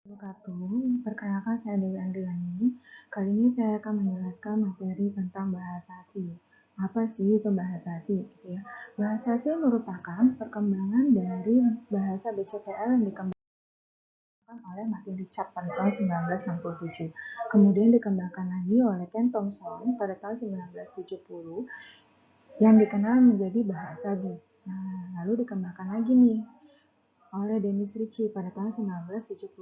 Wabarakatuh. Perkenalkan saya Dewi Andriani. Kali ini saya akan menjelaskan materi tentang bahasa asing. Apa sih itu bahasa asing? Gitu ya. Bahasa asing merupakan perkembangan dari bahasa BCPL yang dikembangkan oleh Martin Richard pada tahun 1967. Kemudian dikembangkan lagi oleh Ken Thompson pada tahun 1970 yang dikenal menjadi bahasa B. Nah, lalu dikembangkan lagi nih oleh Dennis Ritchie pada tahun 1972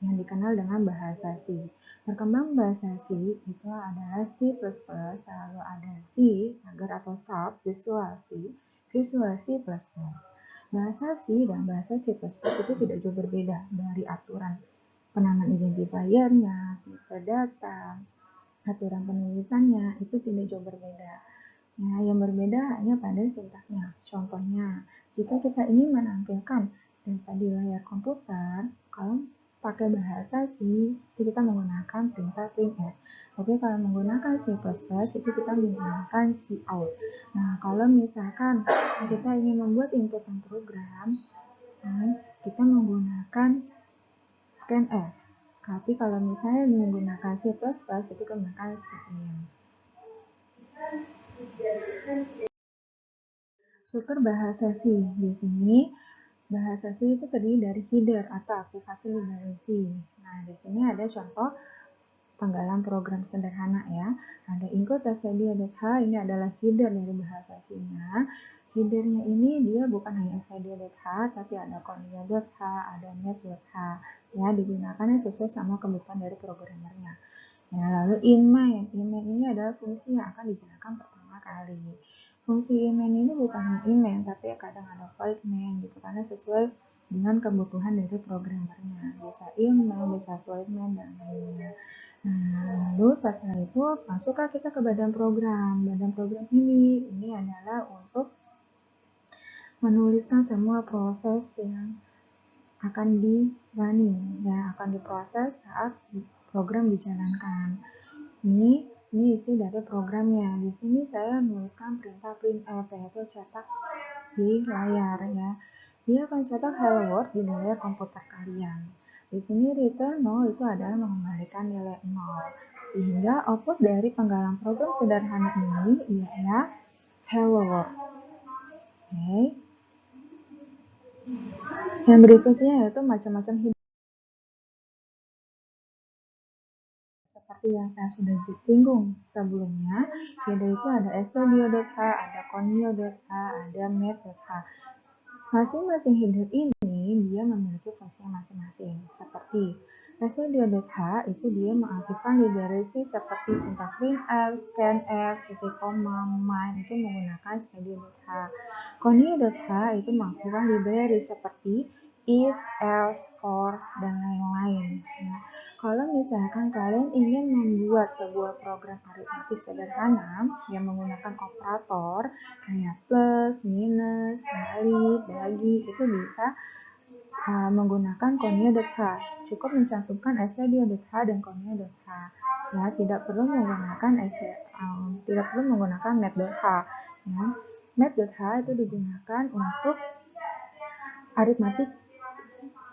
yang dikenal dengan bahasa C. Berkembang bahasa C itu adalah C++, lalu ada C, agar atau sub, visual C++. Bahasa C dan bahasa C++ itu tidak jauh berbeda dari aturan penamaan identifiernya, tipe data, aturan penulisannya, itu tidak jauh berbeda. Nah, yang berbeda hanya pada sintaknya. Contohnya, jika kita ingin menampilkan data di layar komputer, kalau pakai bahasa C, itu kita menggunakan perintah printf. Tapi kalau menggunakan C++, itu kita menggunakan cout. Nah, kalau misalkan kita ingin membuat inputan program, nah, kita menggunakan scanf. Tapi kalau misalnya menggunakan C++, itu menggunakan cin. Struktur bahasa C di sini, bahasa C itu terdiri dari header atau aplikasi library. Nah, di sini ada contoh penggalan program sederhana ya. Ada include.stdio.h, ini adalah header dari bahasa C-nya. Headernya ini dia bukan hanya stdio.h, tapi ada conio.h, ada net.h. Ya, digunakannya sesuai sama kebutuhan dari programmernya. Ya, lalu inmain ini adalah fungsi yang akan dijalankan pertama kali. Fungsi inmain ini bukan hanya inmain, tapi kadang ada void main gitu, karena sesuai dengan kebutuhan dari programmernya. Bisa inmain, bisa void main, dan lainnya. Nah, lalu setelah itu masuklah kita ke badan program. Badan program ini adalah untuk menuliskan semua proses yang akan di-running, yang akan diproses saat program dijalankan. Ini isi dari programnya. Di sini saya menuliskan perintah printf, yaitu cetak di layar ya. Dia akan cetak hello world di layar komputer kalian. Di sini return 0 itu adalah mengembalikan nilai 0. Sehingga output dari penggalan program sederhana ini ialah hello world. Oke. Yang berikutnya yaitu macam-macam hidup. Seperti yang saya sudah singgung sebelumnya, yaitu ada stdio.h, ada conio.h, ada met.h. Masing-masing header ini dia memiliki fungsi masing-masing. Seperti stdio.h itu dia mengaktifkan library seperti sintak printf, scanf, titik koma, main itu menggunakan stdio.h. Conio.h itu mengaktifkan library seperti if, else, for, dan lain-lain. Ya. Kalau misalkan kalian ingin membuat sebuah program aritmatik sederhana yang menggunakan operator kayak plus, minus, kali, bagi, itu bisa menggunakan conio.h. Cukup mencantumkan stdio.h dan conio.h. Ya, tidak perlu menggunakan met.h. Ya. Met.h itu digunakan untuk aritmatik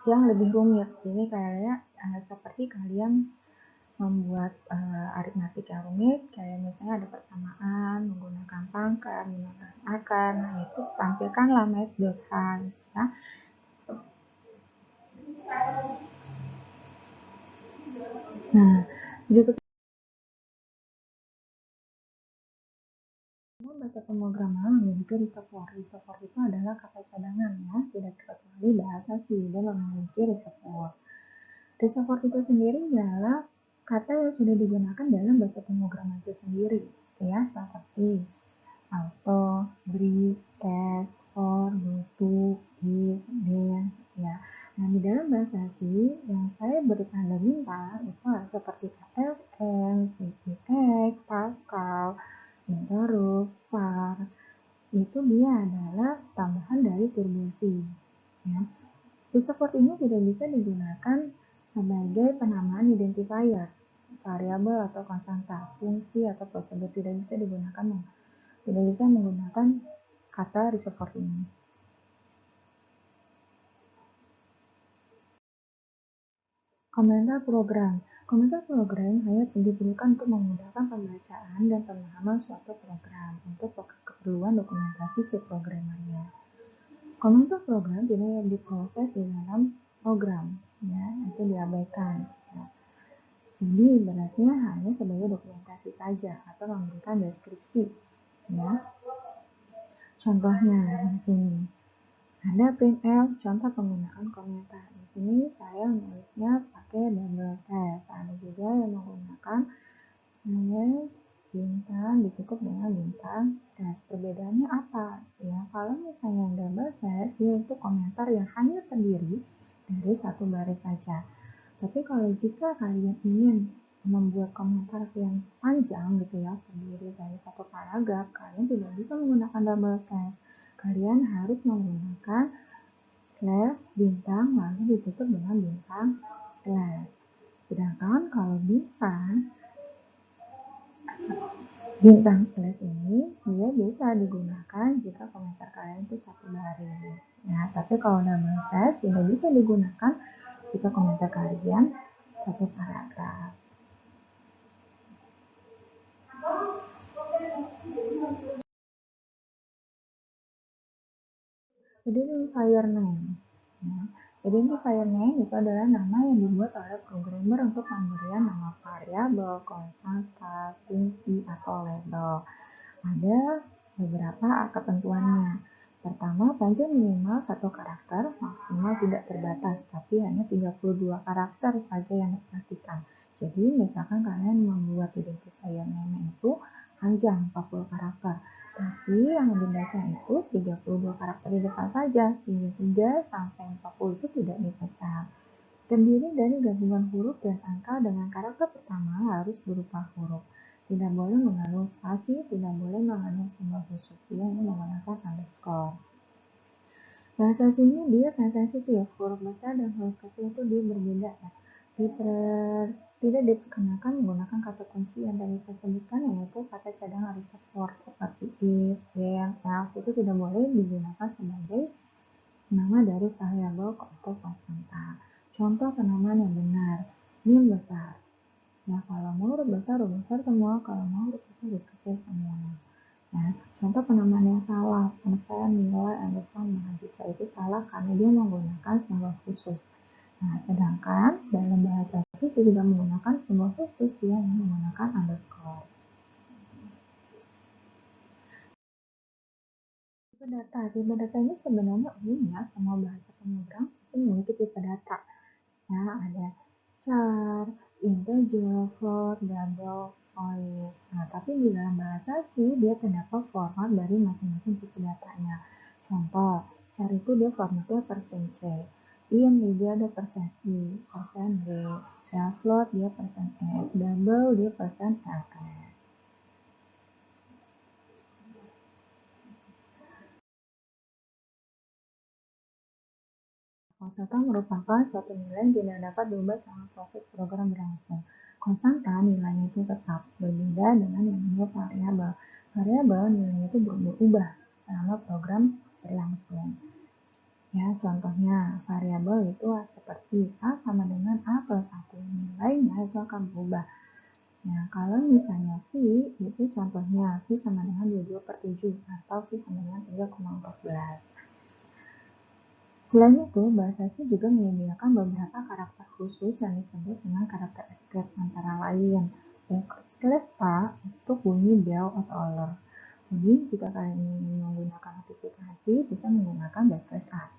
yang lebih rumit. Jadi kayaknya seperti kalian membuat aritmatik yang rumit, kayak misalnya ada persamaan, menggunakan pangkat, menggunakan akar, nah itu tampilkanlah met.h ya. Nah, berikut bahasa pemrograman memiliki reservoir. Reservoir itu adalah kata cadangan ya, tidak terkecuali bahasa C dan memiliki reservoir. Reservoir itu sendiri adalah kata yang sudah digunakan dalam bahasa pemrograman itu sendiri, ya, seperti auto, break, test, for, goto, if, then, ya. Nah, di dalam bahasa C yang saya beri tanda bintang itu seperti ASM, CPX, Pascal, interrupt, var, itu dia adalah tambahan dari turbo C. Ya. Support ini tidak bisa digunakan sebagai penamaan identifier, variabel atau konstanta, fungsi atau prosedur tidak bisa digunakan, tidak bisa menggunakan kata reservoir ini. Komentar program. Komentar program hanya diberikan untuk memudahkan pembacaan dan pemahaman suatu program untuk keperluan dokumentasi si programmernya. Komentar program tidak diproses di dalam program, ya, itu diabaikan. Ya. Jadi ibaratnya hanya sebagai dokumentasi saja atau memberikan deskripsi, ya. Contohnya di sini ada printf, contoh penggunaan komentar. Di sini saya menulisnya pakai double slash. Ada juga yang menggunakan slash bintang ditutup dengan bintang slash. Perbedaannya apa? Ya, kalau misalnya double slash dia itu komentar yang hanya terdiri dari satu baris saja. Tapi kalau jika kalian ingin membuat komentar yang panjang gitu ya, terdiri dari satu paragraf, kalian tidak bisa menggunakan double slash. Kalian harus menggunakan slash bintang lalu ditutup dengan bintang slash. Sedangkan kalau bintang slash ini dia bisa digunakan jika komentar kalian itu satu baris. Ya, tapi kalau double slash tidak bisa digunakan jika komentar kalian satu paragraf. Identifier name. Ya. Identifier name itu adalah nama yang dibuat oleh programmer untuk pemberian nama variabel, konstanta, fungsi, atau label. Ada beberapa ketentuannya. Pertama, panjang minimal 1 karakter, maksimal tidak terbatas, tapi hanya 32 karakter saja yang diperhatikan. Jadi, misalkan kalian membuat identifier name itu panjang 40 karakter, tapi yang dibaca itu 32 karakter di depan saja, sehingga 3 sampai 40 itu tidak dibaca. Terdiri dari gabungan huruf dan angka dengan karakter pertama harus berupa huruf. Tidak boleh mengandung spasi, tidak boleh mengandung simbol khusus. Dia ini menggunakan underscore. Bahasa sini dia sensitif, huruf besar dan huruf kecil itu dia berbeda ya. Tidak diperkenakan menggunakan kata kunci yang tadi saya sebutkan, yaitu kata cadangan reservoir seperti if, when, else itu tidak boleh digunakan sebagai nama dari variabel atau konstanta. Contoh penamaan yang benar, mim besar. Nah, kalau mau huruf besar semua, kalau mau huruf kecil semua. Nah, contoh penamaan yang salah, persen, nilai, underscore, mahasiswa itu salah karena dia menggunakan simbol khusus. Nah, sedangkan dalam bahasa itu tidak menggunakan simbol khusus, dia hanya menggunakan underscore. Tipe data. Tipe data ini sebenarnya umumnya semua bahasa pemrogram pasti memiliki tipe data. Ya, ada char, integer, float, double, void. Nah, tapi di dalam bahasa C dia terdapat format dari masing-masing tipe datanya. Contoh, char itu dia formatnya persen %C, int dia ada persen %I, persen %D, ya float dia persen %F, double dia persen %LS. Konstanta merupakan suatu nilai yang tidak dapat diubah selama proses program berlangsung. Konstanta nilainya itu tetap, berbeda dengan yang namanya variabel. Variabel nilainya itu berubah selama program berlangsung. Ya, contohnya variabel itu seperti A sama dengan A plus 1. Nilainya itu akan berubah. Nah, kalau misalnya V, itu contohnya V sama dengan 22/7 atau V sama dengan 3,14. Selain itu, bahasa C juga menyediakan beberapa karakter khusus yang disebut dengan karakter escape, antara lain backslash A untuk bunyi bell atau alert. Jadi, jika kalian ingin menggunakan notifikasi, bisa menggunakan backslash A.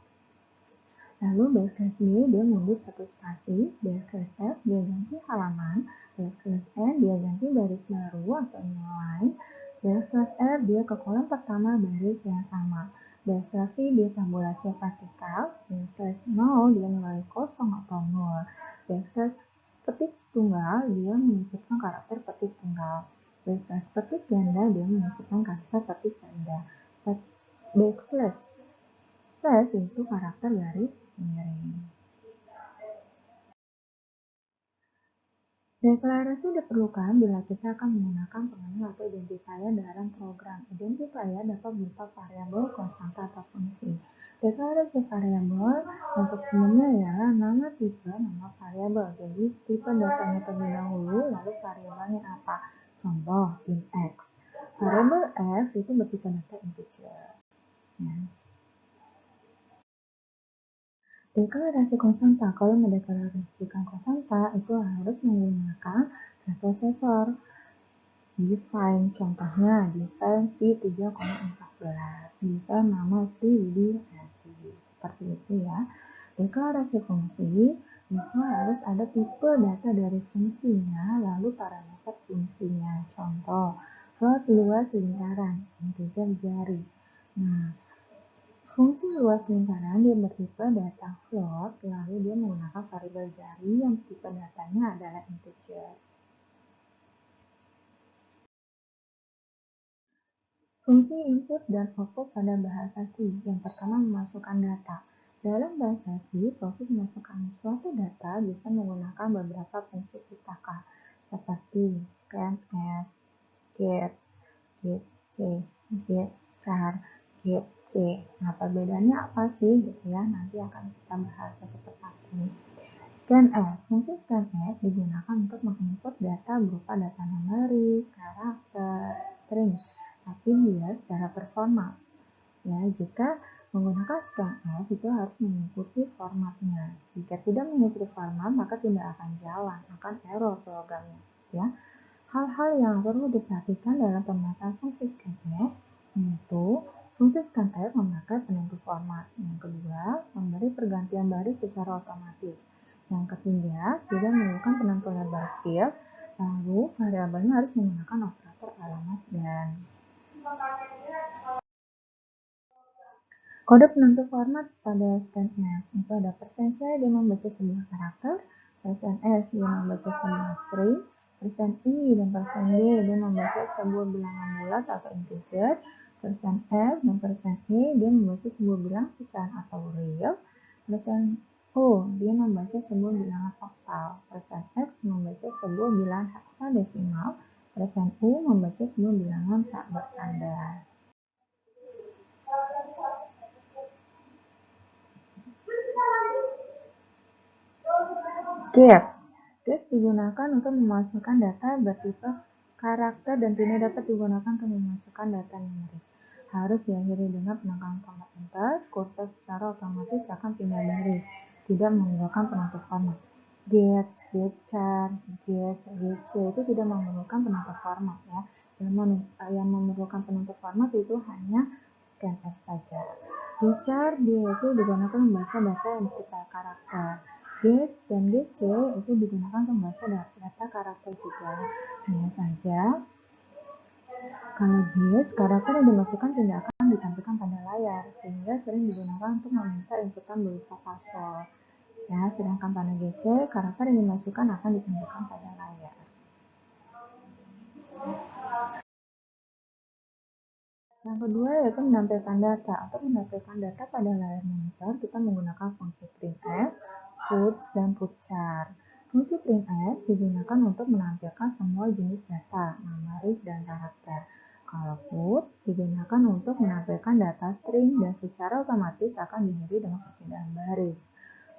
Lalu backslash B dia mundur satu spasi, backslash F dia ganti halaman, backslash N dia ganti baris baru atau new line, backslash R dia ke kolom pertama baris yang sama, backslash V dia tabulasi vertikal, backslash 0 dia nilai kosong atau nol, backslash petik tunggal dia menyisipkan karakter petik tunggal, backslash petik ganda dia menyisipkan karakter petik ganda, backslash slash itu karakter garis miring. Deklarasi diperlukan bila kita akan menggunakan pengenal atau identifier dalam program. Identifier dapat berupa variabel, konstanta, atau fungsi. Deklarasi variabel untuk umumnya ya nama tipe nama variabel. Jadi tipe datanya terlebih dahulu, lalu variabelnya apa? Contoh int x. Variabel x itu bertipe data integer. Ya. Deklarasi konstanta. Kalau mendeklarasikan konstanta itu harus menggunakan retrosesor. Define contohnya define v3,14, define nama std seperti itu ya. Deklarasi fungsi itu harus ada tipe data dari fungsinya lalu parameter fungsinya. Contoh float luas lingkaran integer jari. Nah, fungsi luas lingkaran dia bertipe data float lalu dia menggunakan variabel jari yang tipe datanya adalah integer. Fungsi input dan output pada bahasa C. Yang pertama memasukkan data. Dalam bahasa C, proses memasukkan suatu data bisa menggunakan beberapa fungsi pustaka seperti scanf, get, getC, getchar, getC. Nah, perbedaannya apa sih gitu ya? Nanti akan kita bahas satu persatu. Scanf. Fungsi scanf digunakan untuk menginput data berupa data numerik, karakter, string, tapi dia secara performa. Ya, jika menggunakan scanf itu harus mengikuti formatnya. Jika tidak mengikuti format, maka tidak akan jalan, akan error programnya. Ya, hal-hal yang perlu diperhatikan dalam pemataan fungsi scanf yaitu fungsi scanf memakai penentu format. Yang kedua, memberi pergantian baris secara otomatis. Yang ketiga, tidak melakukan penentu lebar field. Lalu, variabelnya harus menggunakan operator alamat dan kode penentu format pada scanf itu ada %c dia membaca sebuah karakter, %s dia membaca sebuah string, %i dan %d dia membaca sebuah bilangan bulat atau integer, %f dan %e dia membaca sebuah bilangan pecahan atau real, %o dia membaca sebuah bilangan oktal, %x membaca sebuah bilangan heksadesimal, %u membaca sebuah bilangan tak bertanda. Get. Get digunakan untuk memasukkan data bertipe karakter dan tidak dapat digunakan untuk memasukkan data numerik. Harus diakhiri dengan penekanan tombol enter, kursor secara otomatis akan pindah baris, tidak menggunakan penentu format. Get, getchar, get, getc itu tidak memerlukan penentu format ya. Yang memerlukan penentu format itu hanya scanf saja. Getchar dia itu digunakan membaca data yang bertipe karakter. Get dan getc itu digunakan untuk membaca data karakter juga. Hanya saja, kalau get, karakter yang dimasukkan tidak akan ditampilkan pada layar, sehingga sering digunakan untuk meminta inputan berupa password. Ya, sedangkan pada getc, karakter yang dimasukkan akan ditampilkan pada layar. Yang kedua yaitu menampilkan data. Untuk menampilkan data pada layar monitor, kita menggunakan fungsi printf, puts, dan putchar. Fungsi printf digunakan untuk menampilkan semua jenis data, numerik, dan karakter. Kalau put digunakan untuk menampilkan data string dan secara otomatis akan diakhiri dengan perpindahan baris.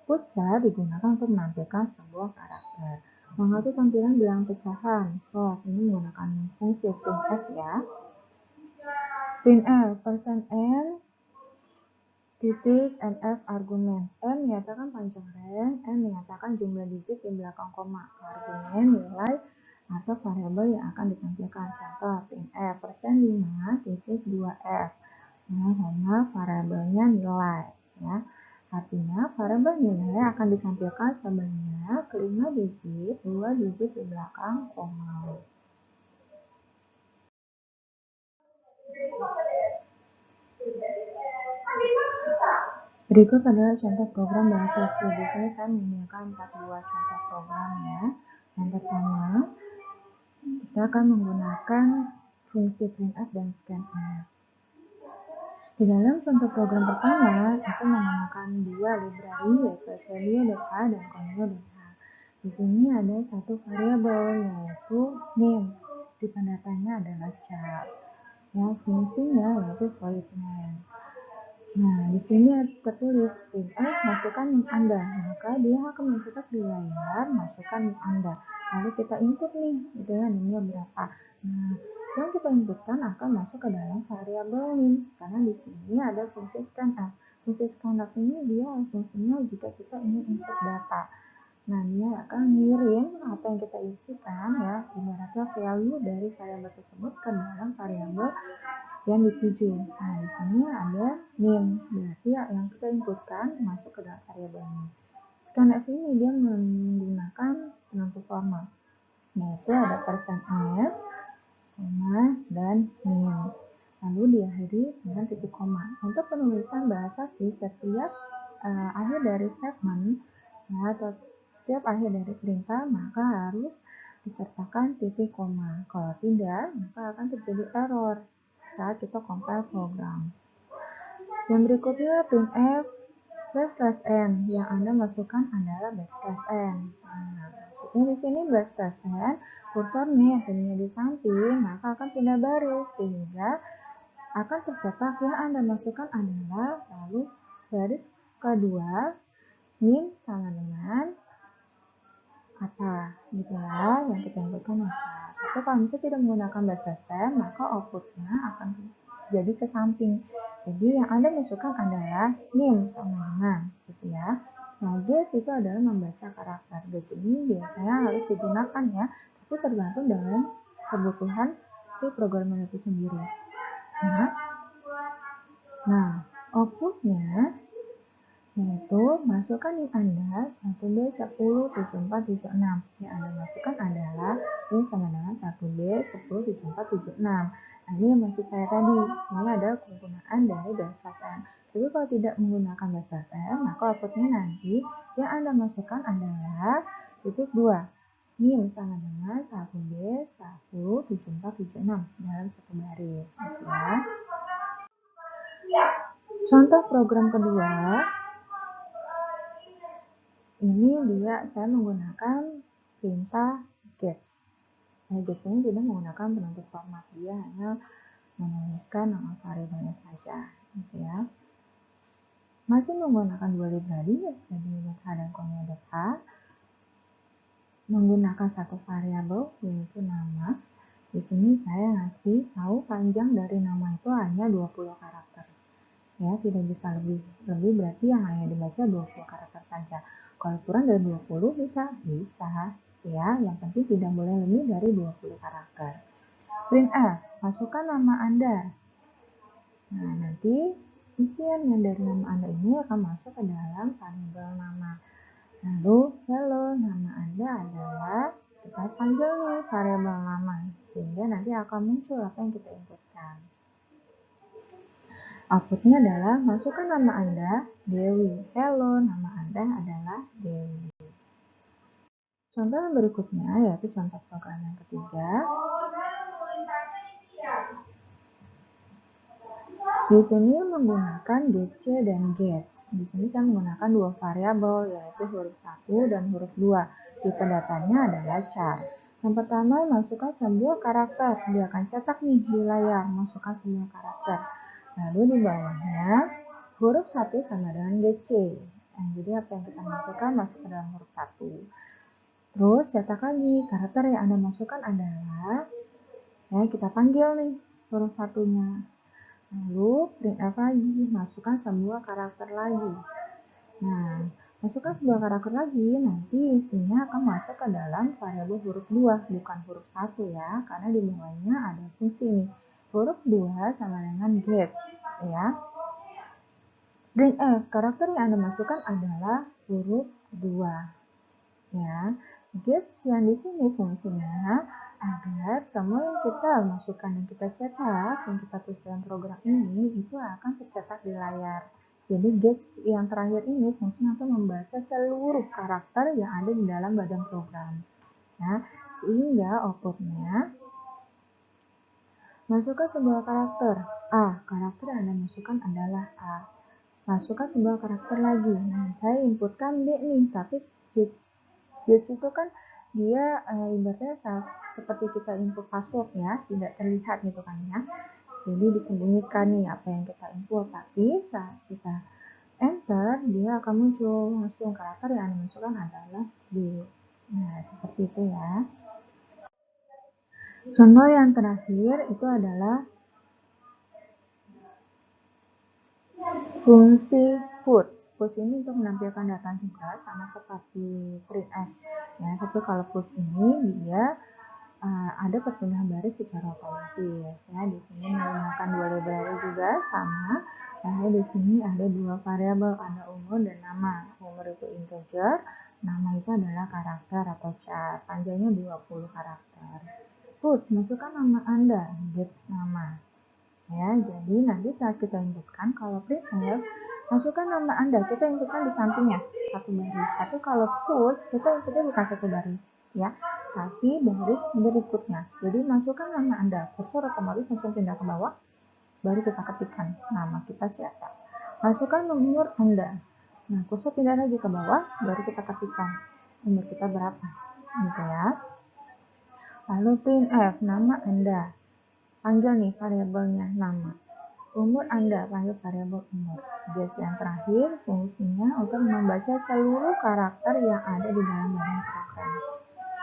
Putchar digunakan untuk menampilkan sebuah karakter. Mengatur tampilan bilangan pecahan. Ini menggunakan fungsi printf ya. Printf %n titik nf argumen. N menyatakan panjang rang, n menyatakan jumlah digit di belakang koma. Argumen nilai atau variabel yang akan ditampilkan. Contoh printf %5 titik 2f. Nah, variabelnya nilai ya. Artinya variabel nilai akan ditampilkan sebanyak 5 digit, 2 digit di belakang koma. Berikut adalah contoh program bahasa C. Di sini saya menyediakan 4 buah contoh program ya. Yang pertama, kita akan menggunakan fungsi printf dan scanf. Di dalam contoh program pertama, kita menggunakan dua library yaitu stdio.h dan conio.h. Di sini ada satu variabel yaitu name. Tipe datanya adalah char. Yang fungsinya yaitu void name. Nah, di sini tertulis printf masukkan NIM Anda, maka dia akan mencetak di layar masukkan NIM Anda. Lalu kita input nih, gitu ya, NIM-nya berapa. Nah, yang kita inputkan akan masuk ke dalam variabel NIM, karena di sini ada fungsi scanf. Fungsi scanf ini dia fungsinya jika kita ingin input data. Nah, dia akan ngirim apa yang kita isikan ya, ibaratnya value dari variabel tersebut ke dalam variabel yang dituju. Nah, di sini ada NIM, berarti yang kita inputkan masuk ke dalam variabel NIM. Scanf ini dia menggunakan penentu formal, yaitu ada %s, dan NIM. Lalu diakhiri dengan titik koma. Untuk penulisan bahasa C, setiap akhir dari statement ya, atau setiap akhir dari perintah maka harus disertakan titik koma. Kalau tidak, maka akan terjadi error saat kita compile program. Yang berikutnya printf /n, yang Anda masukkan adalah /n. Nah, maksudnya di sini /n, kursornya yang tadinya di samping, maka akan pindah baris, sehingga akan tercetak yang Anda masukkan adalah, lalu baris kedua, NIM sama dengan apa, gitu ya, yang kita inputkan apa. Tapi kalau misalnya tidak menggunakan /n, maka outputnya akan jadi ke samping. Jadi yang Anda masukkan adalah NIM sama dengan, gitu ya. Nah, guess itu adalah membaca karakter. Guess ini biasanya harus digunakan ya, tapi tergantung dengan kebutuhan si programmer itu sendiri. Nah, outputnya yaitu masukkan NIM Anda 1B107476. Yang Anda masukkan adalah NIM sama dengan 1B107476. Nah, ini yang maksud saya tadi. Ini adalah penggunaan dari /n. Tapi kalau tidak menggunakan /n, maka outputnya nanti yang Anda masukkan adalah titik 2. NIM sama dengan 1B107476 dalam satu baris. Gitu ya. Contoh program kedua, ini dia saya menggunakan perintah gets. Nah, gets ini tidak menggunakan penentu format, dia hanya menuliskan nama variabelnya saja, gitu ya. Masih menggunakan dua library, jadi .h dan .h, menggunakan satu variabel yaitu nama. Di sini saya ngasih tahu panjang dari nama itu hanya 20 karakter. Ya, tidak bisa lebih berarti yang hanya dibaca 20 karakter saja. Kalau kurang dari 20 bisa ya, yang penting tidak boleh lebih dari 20 karakter. Printf, masukkan nama Anda. Nah, nanti isian yang dari nama Anda ini akan masuk ke dalam variabel nama. Lalu, hello, nama Anda adalah, kita panggil nih variabel nama, sehingga nanti akan muncul apa yang kita inputkan. Outputnya adalah masukkan nama Anda, Dewi. Hello, nama Anda adalah Dewi. Contoh yang berikutnya yaitu contoh program yang ketiga. Di sini menggunakan gc dan gets. Di sini saya menggunakan dua variabel yaitu huruf 1 dan huruf 2. Tipe datanya adalah char. Yang pertama, masukkan sebuah karakter. Dia akan cetak nih di layar, masukkan sebuah karakter. Lalu di bawahnya huruf 1 sama dengan gc. Nah, jadi apa yang kita masukkan masuk ke dalam huruf 1. Terus cetak lagi, karakter yang Anda masukkan adalah, ya kita panggil nih huruf 1-nya. Lalu printf lagi, masukkan sebuah karakter lagi. Nah, masukkan sebuah karakter lagi, nanti isinya akan masuk ke dalam variabel huruf 2, bukan huruf 1 ya, karena di bawahnya ada fungsi nih. Huruf 2 sama dengan get, ya. Printf, karakter yang Anda masukkan adalah huruf 2. Ya, get yang di sini fungsinya agar semua yang kita masukkan dan kita cetak, yang kita tulis dalam program ini, itu akan tercetak di layar. Jadi get yang terakhir ini fungsinya untuk membaca seluruh karakter yang ada di dalam badan program. Nah, sehingga outputnya masukkan sebuah karakter A. Karakter yang Anda masukkan adalah A. Masukkan sebuah karakter lagi. Nah, saya inputkan D nih, tapi gets itu kan dia ibaratnya seperti kita input password ya, tidak terlihat gitu kan ya. Jadi disembunyikan nih apa yang kita input, tapi saat kita enter dia akan muncul langsung karakter yang dimasukkan adalah D. Nah, seperti itu ya. Contoh yang terakhir itu adalah fungsi puts. Puts ini untuk menampilkan data juga sama seperti printf. Ya, tapi kalau puts ini dia ada perpindahan baris secara otomatis. Ya, di sini menggunakan dua library juga sama. Lalu di sini ada dua variabel, ada umur dan nama. Umur itu integer, nama itu adalah karakter atau char. Panjangnya 20 karakter. Puts, masukkan nama Anda, gets nama. Ya, jadi nanti saat kita inputkan, kalau printf, masukkan nama Anda, kita inputkan di sampingnya, satu baris. Tapi kalau puts, kita inputnya bukan satu baris, ya, tapi baris berikutnya. Jadi masukkan nama Anda, kursor otomatis langsung pindah ke bawah, baru kita ketikkan nama kita siapa. Masukkan nomor Anda. Nah, kursor pindah lagi ke bawah, baru kita ketikkan umur kita berapa, gitu ya. Lalu printf, nama Anda. Panggil nih variabelnya nama. Umur Anda, panggil variabel umur. Just yang terakhir, fungsinya untuk membaca seluruh karakter yang ada di dalam bagian program.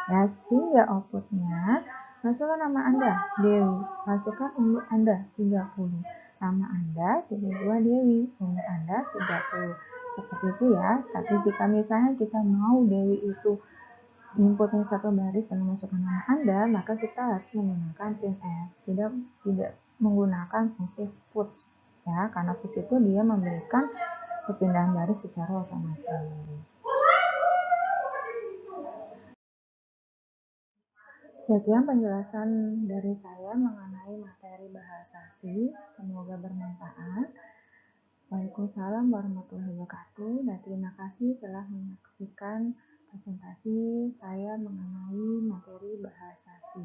Ya, sehingga outputnya, masukkan nama Anda, Dewi. Masukkan umur Anda, 30. Nama Anda, 32 Dewi. Umur Anda, 30. Seperti itu ya. Tapi jika misalnya kita mau Dewi itu inputnya satu baris dan memasukkan nama Anda, maka kita harus menggunakan printf, tidak menggunakan fungsi puts, ya, karena puts itu dia memberikan perpindahan baris secara otomatis. Sekian penjelasan dari saya mengenai materi bahasa C, semoga bermanfaat. Waalaikumsalam warahmatullahi wabarakatuh, dan terima kasih telah menyaksikan presentasi saya mengenai materi bahasa C.